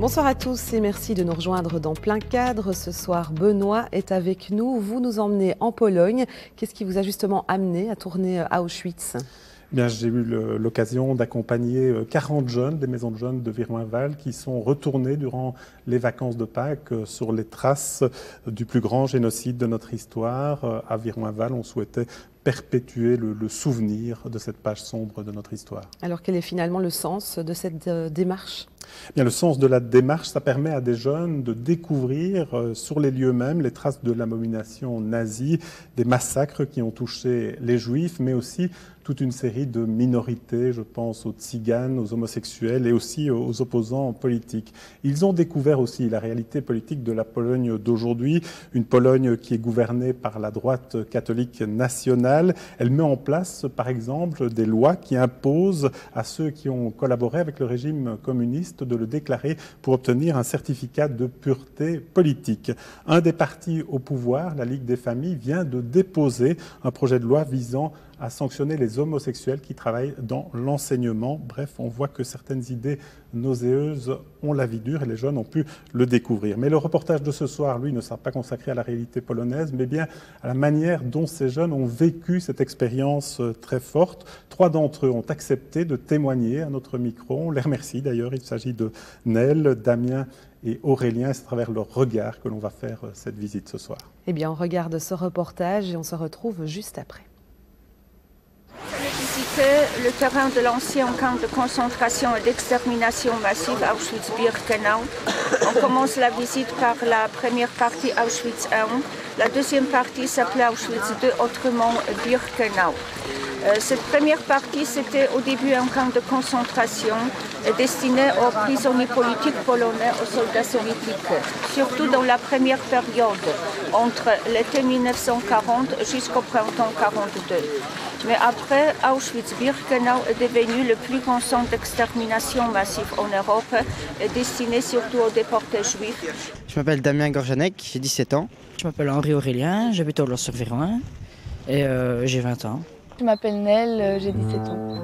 Bonsoir à tous et merci de nous rejoindre dans Plein Cadre. Ce soir, Benoît est avec nous. Vous nous emmenez en Pologne. Qu'est-ce qui vous a justement amené à tourner à Auschwitz ? Bien, j'ai eu l'occasion d'accompagner 40 jeunes des maisons de jeunes de Viroinval qui sont retournés durant les vacances de Pâques sur les traces du plus grand génocide de notre histoire. À Viroinval, on souhaitait perpétuer le souvenir de cette page sombre de notre histoire. Alors quel est finalement le sens de cette démarche ? Bien, le sens de la démarche, ça permet à des jeunes de découvrir sur les lieux mêmes les traces de l'abomination nazie, des massacres qui ont touché les Juifs, mais aussi toute une série de minorités, je pense aux tziganes, aux homosexuels et aussi aux opposants politiques. Ils ont découvert aussi la réalité politique de la Pologne d'aujourd'hui, une Pologne qui est gouvernée par la droite catholique nationale. Elle met en place, par exemple, des lois qui imposent à ceux qui ont collaboré avec le régime communiste de le déclarer pour obtenir un certificat de pureté politique. Un des partis au pouvoir, la Ligue des familles, vient de déposer un projet de loi visant à sanctionner les homosexuels qui travaillent dans l'enseignement. Bref, on voit que certaines idées nauséeuses ont la vie dure et les jeunes ont pu le découvrir. Mais le reportage de ce soir, lui, ne sera pas consacré à la réalité polonaise, mais bien à la manière dont ces jeunes ont vécu cette expérience très forte. 3 d'entre eux ont accepté de témoigner à notre micro. On les remercie d'ailleurs. Il s'agit de Nel, Damien et Aurélien. C'est à travers leur regard que l'on va faire cette visite ce soir. Eh bien, on regarde ce reportage et on se retrouve juste après. Le terrain de l'ancien camp de concentration et d'extermination massive Auschwitz-Birkenau. On commence la visite par la première partie Auschwitz I. La deuxième partie s'appelait Auschwitz II, autrement Birkenau. Cette première partie, c'était au début un camp de concentration destiné aux prisonniers politiques polonais, aux soldats soviétiques, surtout dans la première période, entre l'été 1940 jusqu'au printemps 1942. Mais après, Auschwitz-Birkenau est devenu le plus grand centre d'extermination massive en Europe, destiné surtout aux déportés juifs. Je m'appelle Damien Gorjanek, j'ai 17 ans. Je m'appelle Henri Aurélien, j'habite au Los-sur-Viroin et j'ai 20 ans. Je m'appelle Nel, j'ai 17 ans.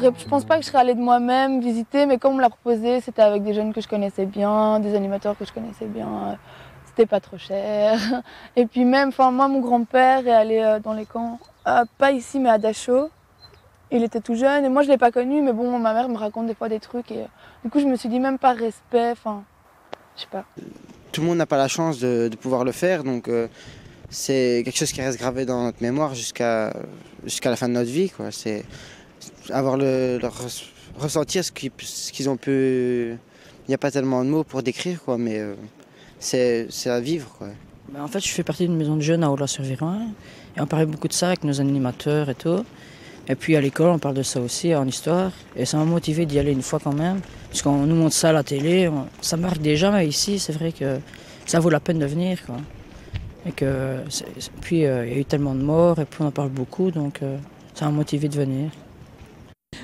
Je pense pas que je serais allée de moi-même visiter, mais comme on me l'a proposé, c'était avec des jeunes que je connaissais bien, des animateurs que je connaissais bien. C'était pas trop cher. Et puis même, moi, mon grand-père est allé dans les camps, pas ici, mais à Dachau. Il était tout jeune et moi, je l'ai pas connu, mais bon, ma mère me raconte des fois des trucs. Et du coup, je me suis dit, même par respect, je sais pas. Tout le monde n'a pas la chance de pouvoir le faire, donc c'est quelque chose qui reste gravé dans notre mémoire jusqu'à la fin de notre vie, quoi. C'est avoir ressentir ce qu'ils ont pu. Il n'y a pas tellement de mots pour décrire, quoi, mais c'est à vivre, quoi. En fait, je fais partie d'une maison de jeunes à Ola-sur-Viroin et on parlait beaucoup de ça avec nos animateurs et tout. Et puis à l'école, on parle de ça aussi en histoire et ça m'a motivé d'y aller une fois quand même, parce qu'on nous montre ça à la télé, ça marque déjà, mais ici, c'est vrai que ça vaut la peine de venir, quoi. Et puis il y a eu tellement de morts et puis on en parle beaucoup, donc ça m'a motivé de venir.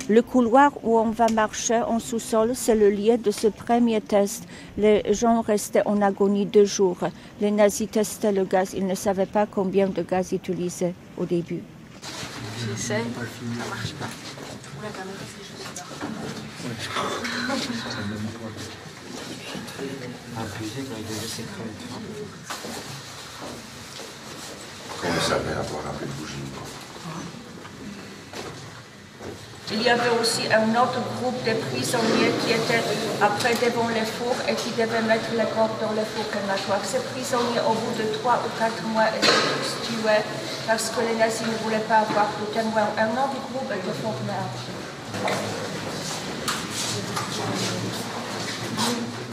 Le couloir où on va marcher en sous-sol, c'est le lieu de ce premier test. Les gens restaient en agonie 2 jours. Les nazis testaient le gaz. Ils ne savaient pas combien de gaz utiliser au début. J'essaie, ça marche pas. On savait avoir un peu de bougie. Il y avait aussi un autre groupe de prisonniers qui étaient après devant les fours et qui devaient mettre les corps dans les fours crématoires. Ces prisonniers, au bout de 3 ou 4 mois, étaient tous tués parce que les nazis ne voulaient pas avoir de témoins. Un autre groupe était formé après.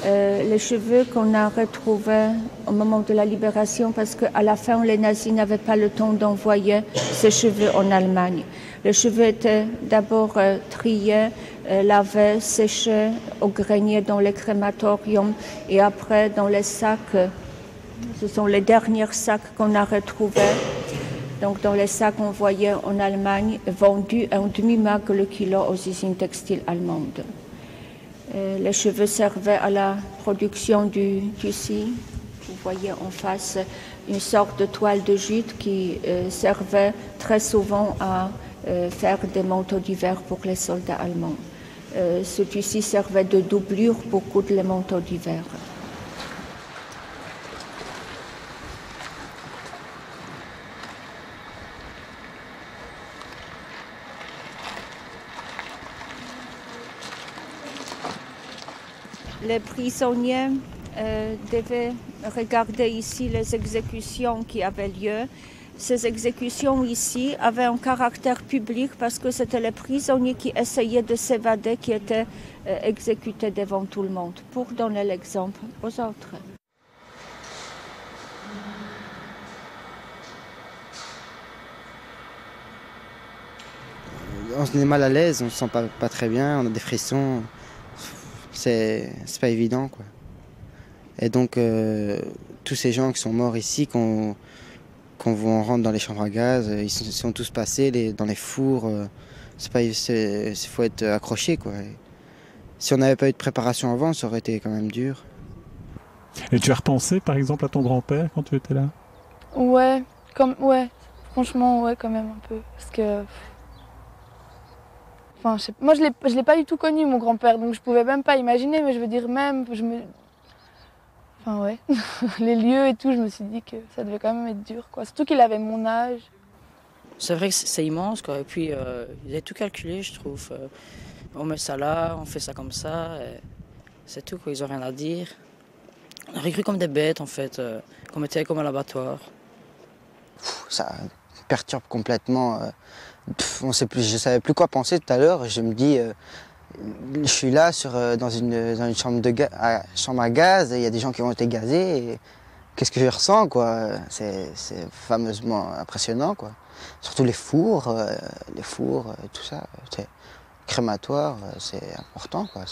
Les cheveux qu'on a retrouvés au moment de la libération, parce qu'à la fin, les nazis n'avaient pas le temps d'envoyer ces cheveux en Allemagne. Les cheveux étaient d'abord triés, lavés, séchés au grenier dans les crématoriums et après dans les sacs Ce sont les derniers sacs qu'on a retrouvés. Donc dans les sacs envoyés en Allemagne, vendus à un demi-mark le kilo aux usines textiles allemandes. Les cheveux servaient à la production du tissu. Vous voyez en face une sorte de toile de jute qui servait très souvent à faire des manteaux d'hiver pour les soldats allemands. Ce tissu servait de doublure pour coudre les manteaux d'hiver. Les prisonniers devaient regarder ici les exécutions qui avaient lieu. Ces exécutions ici avaient un caractère public parce que c'était les prisonniers qui essayaient de s'évader qui étaient exécutés devant tout le monde, pour donner l'exemple aux autres. On se est mal à l'aise, on ne se sent pas très bien, on a des frissons. C'est pas évident, quoi. Et donc, tous ces gens qui sont morts ici, qu'on rentre dans les chambres à gaz, ils sont tous passés dans les fours. Il faut être accroché, quoi. Si on n'avait pas eu de préparation avant, ça aurait été quand même dur. Et tu as repensé, par exemple, à ton grand-père quand tu étais là? Ouais, franchement, ouais, quand même un peu. Parce que... Enfin, moi, je l'ai pas du tout connu, mon grand-père, donc je pouvais même pas imaginer, mais je veux dire même, Enfin, ouais, les lieux et tout, je me suis dit que ça devait quand même être dur, quoi. Surtout qu'il avait mon âge. C'est vrai que c'est immense, quoi. Et puis, ils avaient tout calculé, je trouve. On met ça là, on fait ça comme ça. C'est tout, quoi. Ils n'ont rien à dire. On aurait cru comme des bêtes, en fait. Qu'on était comme à l'abattoir. Ça perturbe complètement. Je ne savais plus quoi penser tout à l'heure. Je me dis, je suis là dans une chambre à gaz, et il y a des gens qui ont été gazés. Et qu'est-ce que je ressens, quoi? C'est fameusement impressionnant, quoi. Surtout les fours, tout ça. Crématoire, c'est important, quoi.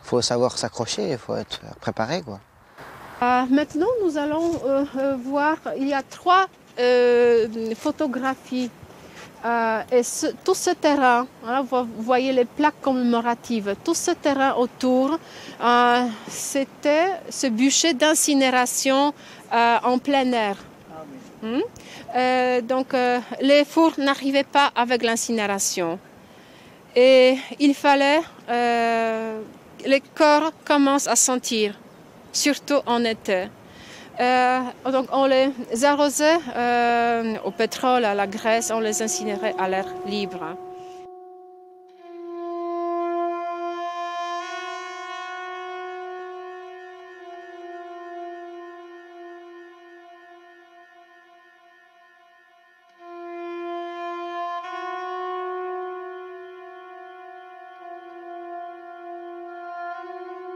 Faut savoir s'accrocher, il faut être préparé, quoi. Maintenant, nous allons voir, il y a 3 photographies. Et tout ce terrain, hein, vous voyez les plaques commémoratives, tout ce terrain autour, c'était ce bûcher d'incinération en plein air. Donc les fours n'arrivaient pas avec l'incinération. Et il fallait, les corps commencent à sentir, surtout en été. Donc on les arrosait au pétrole, à la graisse, on les incinérait à l'air libre.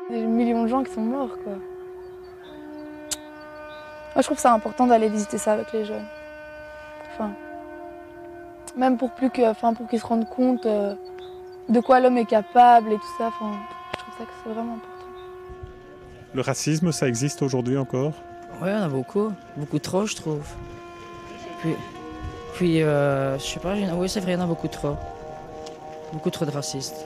Il y a des millions de gens qui sont morts, quoi. Moi, je trouve ça important d'aller visiter ça avec les jeunes. Enfin, même pour qu'ils se rendent compte de quoi l'homme est capable et tout ça. Enfin, je trouve ça que c'est vraiment important. Le racisme, ça existe aujourd'hui encore? Oui, il y en a beaucoup. Beaucoup trop, je trouve. Puis je sais pas, oui, c'est vrai, il y en a beaucoup trop. Beaucoup trop de racistes.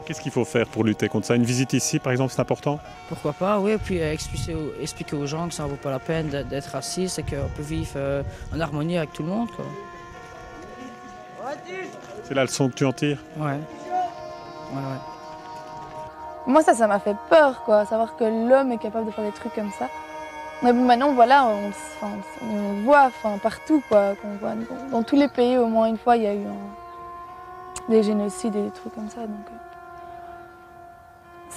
Qu'est-ce qu'il faut faire pour lutter contre ça? Une visite ici, par exemple, c'est important? Pourquoi pas, oui, et puis expliquer aux gens que ça ne vaut pas la peine d'être raciste et qu'on peut vivre en harmonie avec tout le monde, quoi. C'est la leçon que tu en tires? Ouais. Moi, ça m'a fait peur, quoi, savoir que l'homme est capable de faire des trucs comme ça. Mais bon, maintenant, voilà, on le voit partout, quoi. Dans tous les pays, au moins une fois, il y a eu des génocides et des trucs comme ça, donc...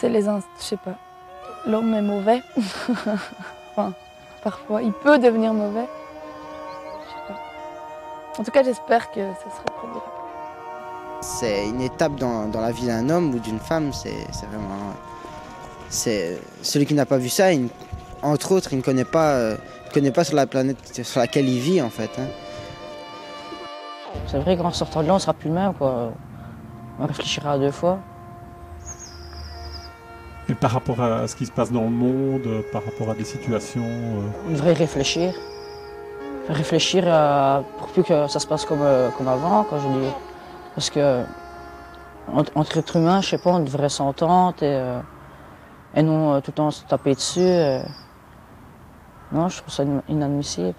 je sais pas, l'homme est mauvais. Enfin, parfois, il peut devenir mauvais. Je sais pas. En tout cas, j'espère que ça se reproduira plus. C'est une étape dans la vie d'un homme ou d'une femme, c'est vraiment... C'est celui qui n'a pas vu ça, entre autres, il ne connaît pas sur la planète sur laquelle il vit, en fait. Hein. C'est vrai qu'en sortant de là, on ne sera plus le même, quoi. On réfléchira à 2 fois. Et par rapport à ce qui se passe dans le monde, par rapport à des situations On devrait réfléchir. Réfléchir pour plus que ça se passe comme avant, quand je dis. Parce que entre êtres humains, je sais pas, on devrait s'entendre et non tout le temps se taper dessus. Non, je trouve ça inadmissible.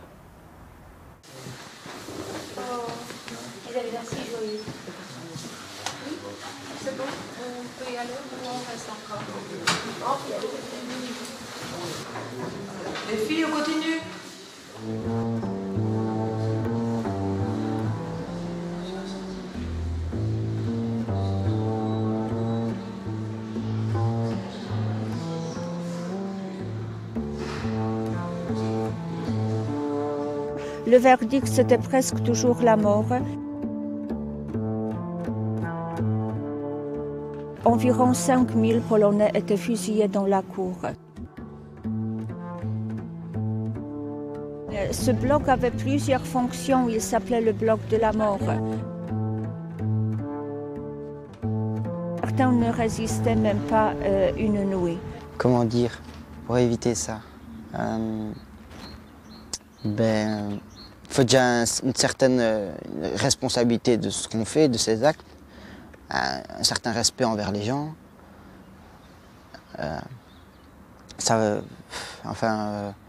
C'est bon, on peut y aller ou on reste encore? Les filles, on continue. Le verdict, c'était presque toujours la mort. Environ 5000 Polonais étaient fusillés dans la cour. Ce bloc avait plusieurs fonctions, il s'appelait le bloc de la mort. Certains ne résistaient même pas une nuit. Comment dire, pour éviter ça il faut déjà une certaine responsabilité de ce qu'on fait, de ses actes, un certain respect envers les gens.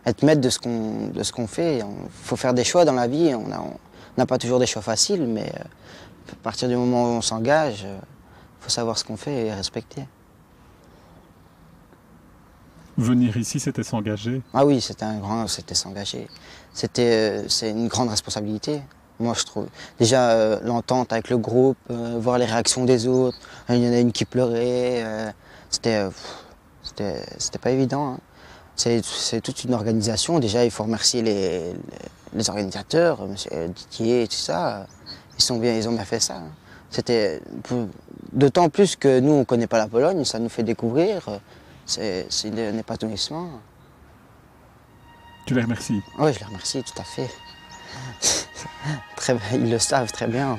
Être maître de ce qu'on fait. Il faut faire des choix dans la vie. On n'a pas toujours des choix faciles, mais à partir du moment où on s'engage, il faut savoir ce qu'on fait et respecter. Venir ici, c'était s'engager? Ah oui, c'était s'engager. C'est une grande responsabilité. Moi, je trouve. Déjà, l'entente avec le groupe, voir les réactions des autres. Il y en a une qui pleurait. C'était pas évident. Hein. C'est toute une organisation. Déjà, il faut remercier les organisateurs, M. Didier et tout ça. Ils ont bien fait ça. C'était d'autant plus que nous, on ne connaît pas la Pologne, ça nous fait découvrir. C'est un épanouissement. Tu les remercies? Oui, je les remercie, tout à fait. Ils le savent très bien.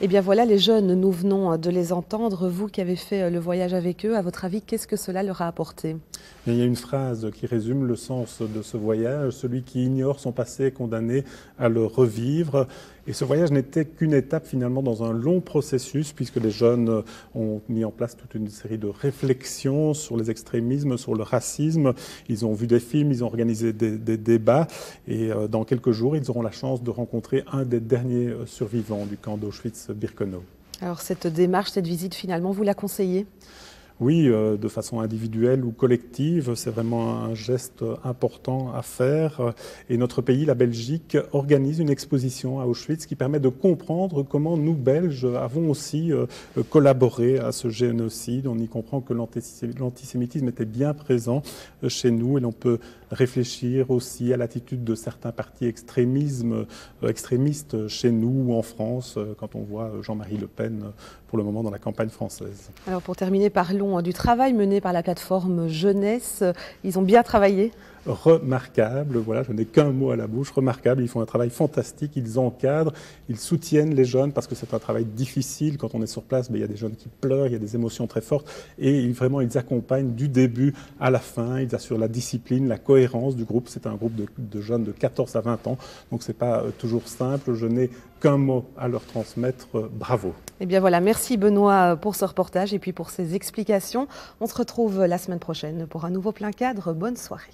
Eh bien voilà, les jeunes, nous venons de les entendre. Vous qui avez fait le voyage avec eux, à votre avis, qu'est-ce que cela leur a apporté? Il y a une phrase qui résume le sens de ce voyage. Celui qui ignore son passé est condamné à le revivre. Et ce voyage n'était qu'une étape finalement dans un long processus, puisque les jeunes ont mis en place toute une série de réflexions sur les extrémismes, sur le racisme. Ils ont vu des films, ils ont organisé des débats. Et dans quelques jours, ils auront la chance de rencontrer un des derniers survivants du camp d'Auschwitz-Birkenau. Alors cette démarche, cette visite, finalement, vous la conseillez? Oui, de façon individuelle ou collective, c'est vraiment un geste important à faire. Et notre pays, la Belgique, organise une exposition à Auschwitz qui permet de comprendre comment nous, Belges, avons aussi collaboré à ce génocide. On y comprend que l'antisémitisme était bien présent chez nous et l'on peut réfléchir aussi à l'attitude de certains partis extrémistes chez nous ou en France, quand on voit Jean-Marie Le Pen pour le moment dans la campagne française. Alors pour terminer, parlons du travail mené par la plateforme Jeunesse. Ils ont bien travaillé? Remarquable, voilà, je n'ai qu'un mot à la bouche, remarquable, ils font un travail fantastique, ils encadrent, ils soutiennent les jeunes parce que c'est un travail difficile, quand on est sur place, il y a des jeunes qui pleurent, il y a des émotions très fortes et vraiment ils accompagnent du début à la fin, ils assurent la discipline, la cohérence du groupe, c'est un groupe de jeunes de 14 à 20 ans, donc c'est pas toujours simple, je n'ai qu'un mot à leur transmettre, bravo. Eh bien voilà, merci Benoît pour ce reportage et puis pour ces explications. On se retrouve la semaine prochaine pour un nouveau Plein Cadre, bonne soirée.